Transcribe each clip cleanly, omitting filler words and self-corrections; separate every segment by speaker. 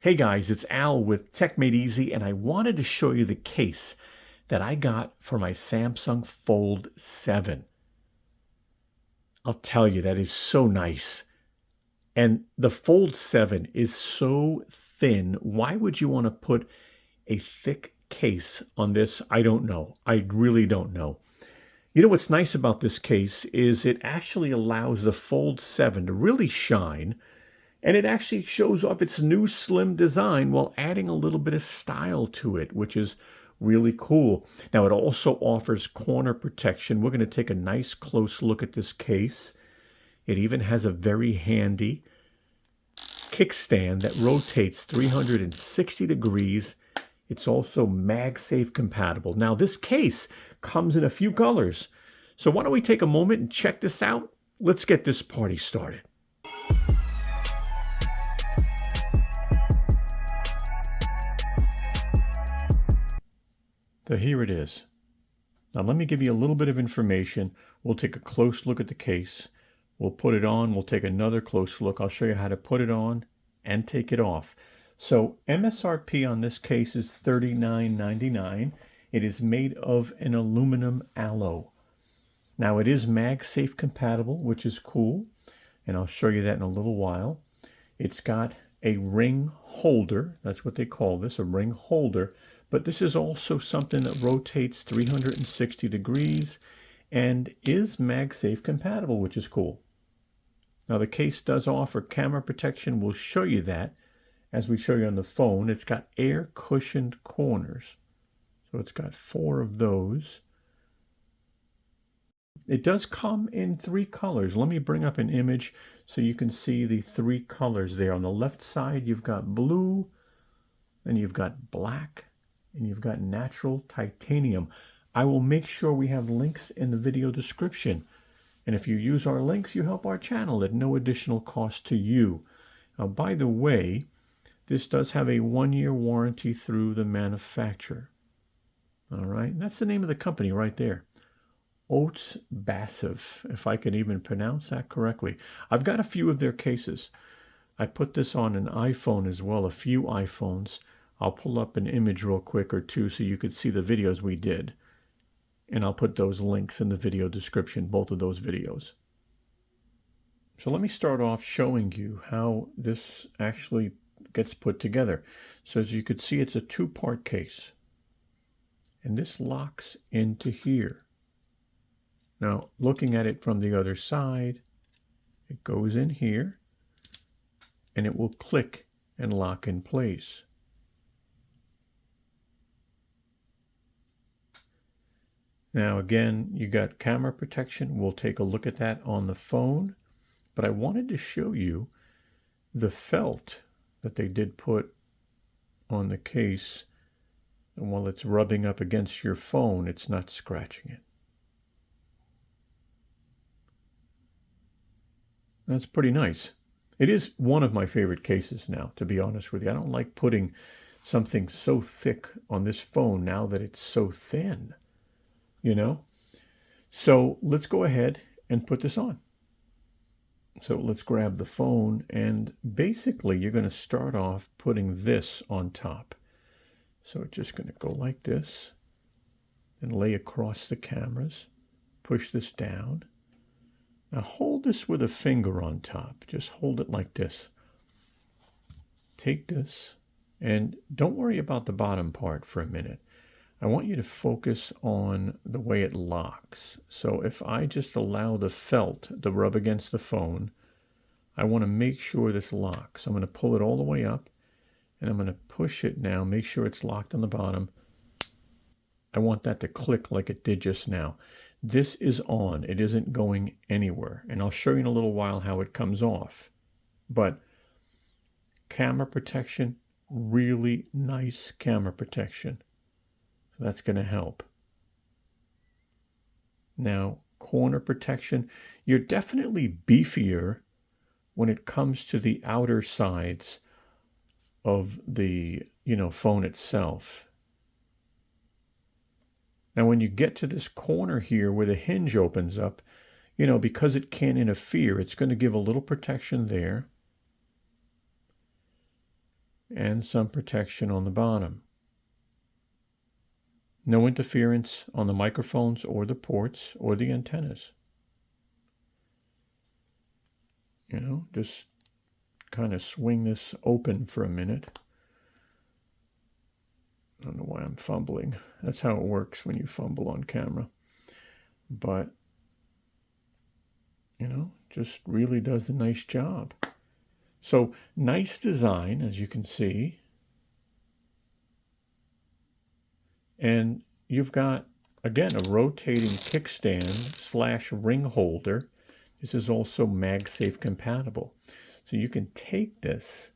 Speaker 1: Hey guys, it's Al with techmadeezy, and I wanted to show you the case that I got for my Samsung Fold 7. I'll tell you, that is so nice. And the Fold 7 is so thin. Why would you want to put a thick case on this? I don't know. I really don't know. You know what's nice about this case is it actually allows the Fold 7 to really shine, and it actually shows off its new slim design while adding a little bit of style to it, which is really cool. Now, it also offers corner protection. We're going to take a nice close look at this case. It even has a very handy kickstand that rotates 360 degrees. It's also MagSafe compatible. Now, this case comes in a few colors. So why don't we take a moment and check this out? Let's get this party started. So here it is. Now let me give you a little bit of information. We'll take a close look at the case. We'll put it on. We'll take another close look. I'll show you how to put it on and take it off. So MSRP on this case is $39.99. It is made of an aluminum alloy. Now it is MagSafe compatible, which is cool, and I'll show you that in a little while. It's got a ring holder. That's what they call this, a ring holder. But this is also something that rotates 360 degrees and is MagSafe compatible, which is cool. Now the case does offer camera protection. We'll show you that as we show you on the phone. It's got air cushioned corners. So it's got 4 of those. It does come in 3 colors. Let me bring up an image so you can see the 3 colors there. On the left side, you've got blue, and you've got black, and you've got natural titanium. I will make sure we have links in the video description. And if you use our links, you help our channel at no additional cost to you. Now, by the way, this does have a 1-year warranty through the manufacturer. All right, that's the name of the company right there. Oatsbasf, if I could even pronounce that correctly. I've got a few of their cases. I put this on an iPhone as well, a few iPhones. I'll pull up an image real quick or two so you could see the videos we did. And I'll put those links in the video description, both of those videos. So let me start off showing you how this actually gets put together. So as you could see, it's a 2-part case. And this locks into here. Now, looking at it from the other side, it goes in here, and it will click and lock in place. Now, again, you got camera protection. We'll take a look at that on the phone, but I wanted to show you the felt that they did put on the case, and while it's rubbing up against your phone, it's not scratching it. That's pretty nice. It is one of my favorite cases now, to be honest with you. I don't like putting something so thick on this phone now that it's so thin, you know? So let's go ahead and put this on. So let's grab the phone, and basically you're going to start off putting this on top. So it's just going to go like this and lay across the cameras. Push this down. Now hold this with a finger on top. Just hold it like this. Take this, and don't worry about the bottom part for a minute. I want you to focus on the way it locks. So if I just allow the felt to rub against the phone, I want to make sure this locks. I'm going to pull it all the way up, and I'm going to push it now, make sure it's locked on the bottom. I want that to click like it did just now. This is on. It isn't going anywhere. And I'll show you in a little while how it comes off. But camera protection, really nice camera protection. So that's going to help. Now, corner protection. You're definitely beefier when it comes to the outer sides of the, phone itself. Now, when you get to this corner here where the hinge opens up, because it can't interfere, it's going to give a little protection there. and some protection on the bottom. No interference on the microphones or the ports or the antennas. You know, just kind of swing this open for a minute. I don't know why I'm fumbling. That's how it works when you fumble on camera. But, you know, just really does a nice job. So, nice design, as you can see. And you've got, again, a rotating kickstand / ring holder. This is also MagSafe compatible. So you can take this,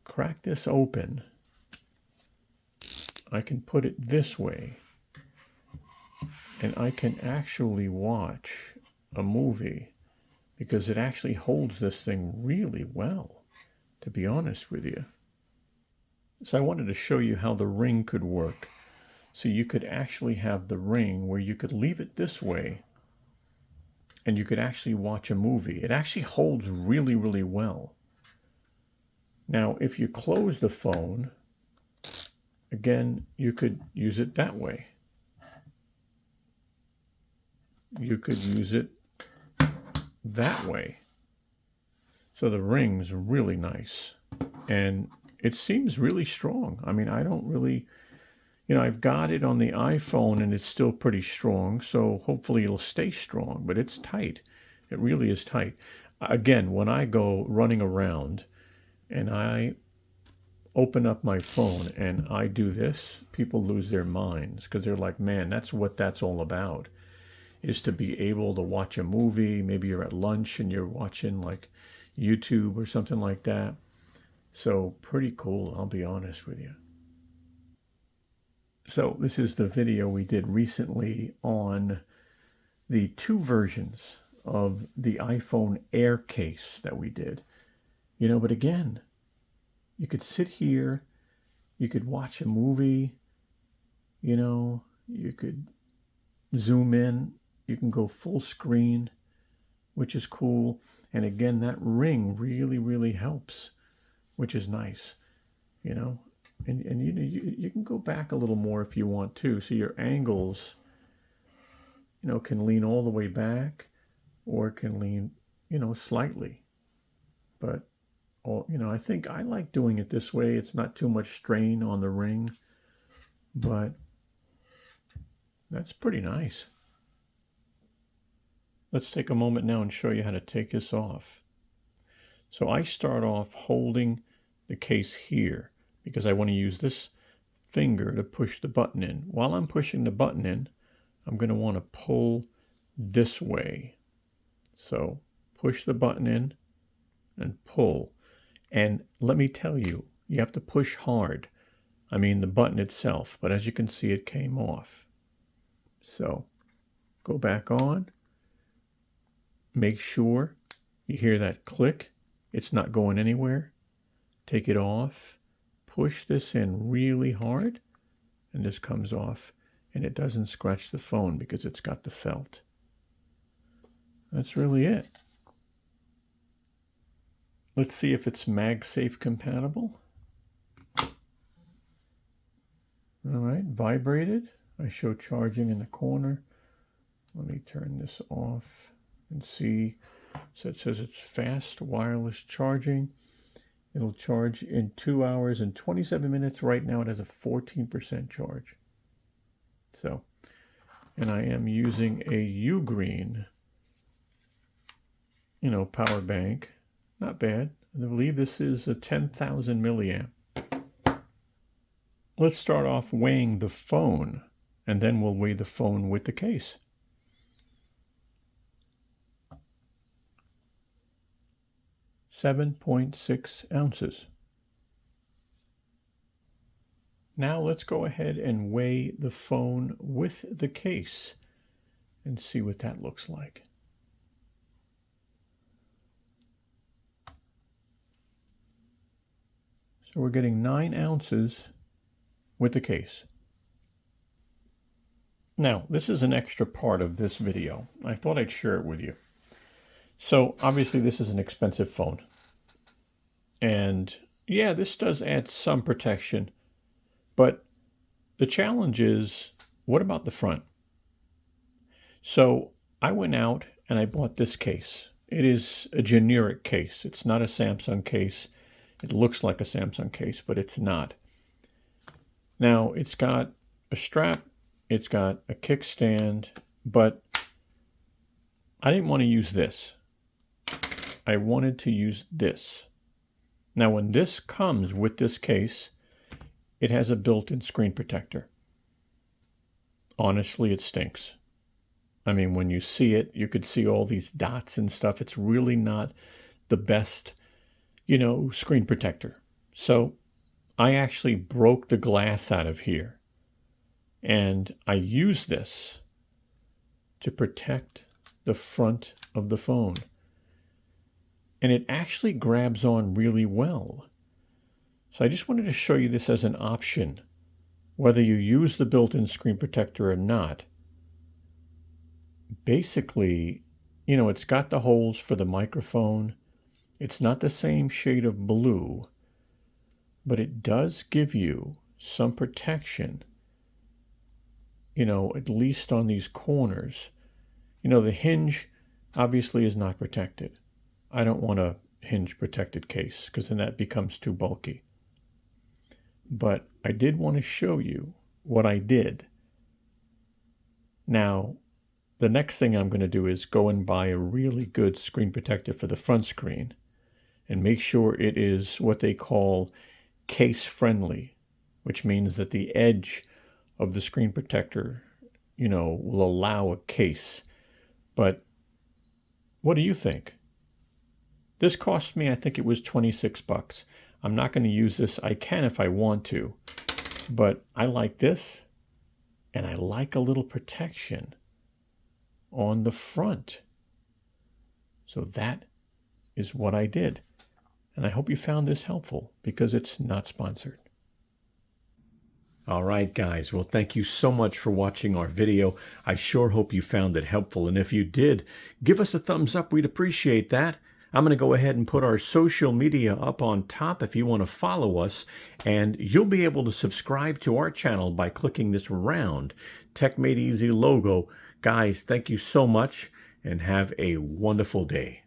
Speaker 1: crack this open. I can put it this way, and I can actually watch a movie because it actually holds this thing really well, to be honest with you. So I wanted to show you how the ring could work. So you could actually have the ring where you could leave it this way and you could actually watch a movie. It actually holds really, really well. Now, if you close the phone, again, you could use it that way. You could use it that way. So the ring's really nice. And it seems really strong. I mean, I don't really, you know, I've got it on the iPhone and it's still pretty strong. So hopefully it'll stay strong, but it's tight. It really is tight. Again, when I go running around and I open up my phone and I do this, people lose their minds because they're like, man, that's what that's all about, is to be able to watch a movie. Maybe you're at lunch and you're watching like YouTube or something like that. So pretty cool, I'll be honest with you. So this is the video we did recently on the 2 versions of the iPhone Air case that we did. You know, but again, you could sit here, you could watch a movie, you know, you could zoom in, you can go full screen, which is cool. And again, that ring really, really helps, which is nice, you know. And you can go back a little more if you want to. So your angles, you know, can lean all the way back or it can lean, you know, slightly. But you know, I think I like doing it this way. It's not too much strain on the ring, but that's pretty nice. Let's take a moment now and show you how to take this off. So I start off holding the case here because I want to use this finger to push the button in. While I'm pushing the button in, I'm going to want to pull this way. So push the button in and pull. And let me tell you, you have to push hard. I mean the button itself, but as you can see, it came off. So go back on. Make sure you hear that click. It's not going anywhere. Take it off. Push this in really hard, and this comes off, and it doesn't scratch the phone because it's got the felt. That's really it. Let's see if it's MagSafe compatible. All right, vibrated. I show charging in the corner. Let me turn this off and see. So it says it's fast wireless charging. It'll charge in 2 hours and 27 minutes. Right now it has a 14% charge. So, and I am using a Ugreen, you know, power bank. Not bad. I believe this is a 10,000 milliamp. Let's start off weighing the phone, and then we'll weigh the phone with the case. .6 ounces. Now let's go ahead and weigh the phone with the case and see what that looks like. So we're getting 9 ounces with the case. Now, this is an extra part of this video. I thought I'd share it with you. So obviously this is an expensive phone. And yeah, this does add some protection, but the challenge is, what about the front? So I went out and I bought this case. It is a generic case. It's not a Samsung case. It looks like a Samsung case, but it's not. Now, it's got a strap, it's got a kickstand, but I didn't want to use this. I wanted to use this. Now, when this comes with this case, it has a built-in screen protector. Honestly, it stinks. I mean, when you see it, you could see all these dots and stuff. It's really not the best, screen protector. So I actually broke the glass out of here, and I use this to protect the front of the phone. And it actually grabs on really well. So I just wanted to show you this as an option, whether you use the built-in screen protector or not. Basically, it's got the holes for the microphone. It's not the same shade of blue, but it does give you some protection, at least on these corners. The hinge obviously is not protected. I don't want a hinge protected case because then that becomes too bulky. But I did want to show you what I did. Now, the next thing I'm going to do is go and buy a really good screen protector for the front screen and make sure it is what they call case friendly, which means that the edge of the screen protector, will allow a case. But what do you think? This cost me, I think it was 26 bucks. I'm not going to use this. I can if I want to, but I like this, and I like a little protection on the front. So that is what I did. And I hope you found this helpful because it's not sponsored. All right, guys. Well, thank you so much for watching our video. I sure hope you found it helpful. And if you did, give us a thumbs up. We'd appreciate that. I'm going to go ahead and put our social media up on top if you want to follow us. And you'll be able to subscribe to our channel by clicking this round Tech Made Easy logo. Guys, thank you so much and have a wonderful day.